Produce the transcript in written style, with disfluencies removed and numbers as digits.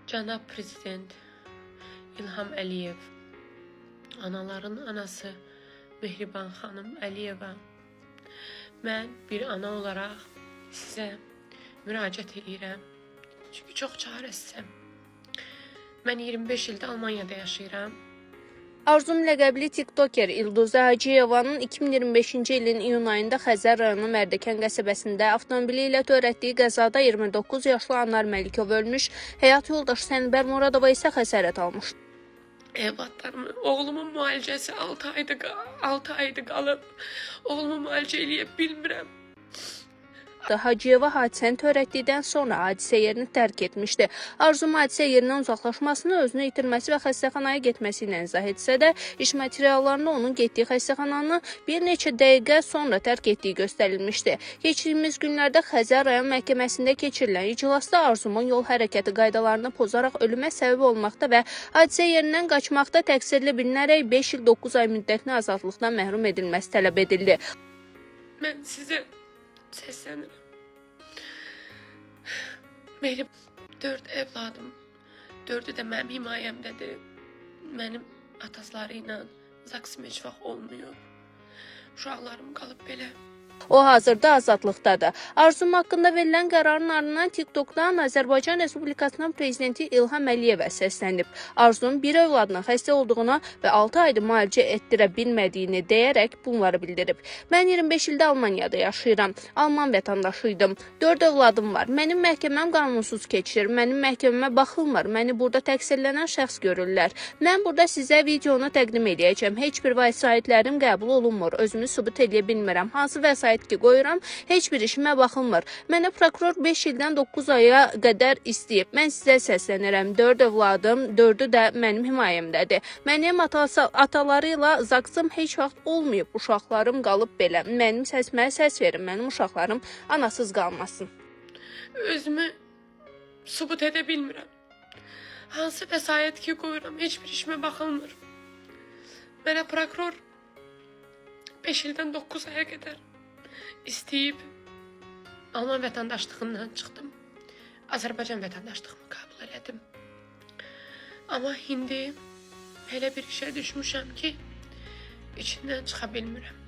Cənab Prezident İlham Əliyev, anaların anası Mehriban xanım Əliyeva, mən bir ana olaraq sizə müraciət edirəm. Çünki çox çarəsizəm. Mən 25 ildir Almanyada yaşayıram. Arzum ləqəbli tiktoker İlduzə Hacıyevanın 2025-ci ilin iyun ayında Xəzər rayonu Mərdəkan qəsəbəsində avtomobili ilə törətdiyi qəzada 29 yaşlı Anar Məlikov ölmüş, həyat yoldaşı Sənbər Muradova isə xəsarət almışdı. Evlatlarımın, oğlumun müalicəsi 6 aydır qalıb. Oğlumu müalicə eləyə bilmirəm. Hacıyeva hadisəni törətdikdən sonra hadisə yerini tərk etmişdi. Arzum hadisə yerindən uzaqlaşmasını, özünü itirməsi və xəstəxanaya getməsi ilə izah etsə də, iş materiallarında onun getdiyi xəstəxananı bir neçə dəqiqə sonra tərk etdiyi göstərilmişdi. Keçdiyimiz günlərdə Xəzər rayon məhkəməsində keçirilən iclasda Arzumun yol hərəkəti qaydalarını pozaraq ölümə səbəb olmaqda və hadisə yerindən qaçmaqda təqsirli bilinərək 5 il 9 ay müddətinə azadlıqdan məhrum edilməsi tələb edildi. Mən sizə səslənirəm. Benim 4 evladım, 4'ü də mənim himayəmdədir. Mənim atasları ilə zaksim heç vaxt olmuyor. Uşaqlarım qalıb belə. O hazırda azadlıqdadır. Arzum haqqında verilən qərarın ardından TikTokdan Azərbaycan Respublikasının prezidenti İlham Əliyevə səslənib. Arzum bir övladının xəstə olduğunu və 6 aydır müalicə etdirə bilmədiyini deyərək bunları bildirib. Mən 25 ildə Almaniyada yaşayıram. Alman vətəndaşıydım. 4 övladım var. Mənim məhkəməm qanunsuz keçir. Mənim məhkəməmə baxılmır. Məni burada təqsirlənən şəxs görürlər. Mən burada sizə videonu təqdim edəcəm. Heç bir vəsaitlərim qəbul olunmur. Özümü sübut edə bilmirəm. Hansı vəsait ki qoyuram, heç bir işimə baxılmır. Mənə prokuror 5 ildən 9 aya qədər istəyib. Mən sizə səslənirəm. 4 övladım, 4'ü də mənim himayəmdədir. Mənim ataları ilə zaksım heç vaxt olmayıb. Uşaqlarım qalıb belə. Mənim səsimə səs verin. Mənim uşaqlarım anasız qalmasın. Özümü sübut edə bilmirəm. Hansı vəsait ki qoyuram, heç bir işimə baxılmır. Mənə prokuror 5 ildən 9 aya qədər istəyib, Alman vətəndaşlığından çıxdım. Azərbaycan vətəndaşlığımı qəbul elədim. Amma indi elə bir işə düşmüşəm ki, içindən çıxa bilmirəm.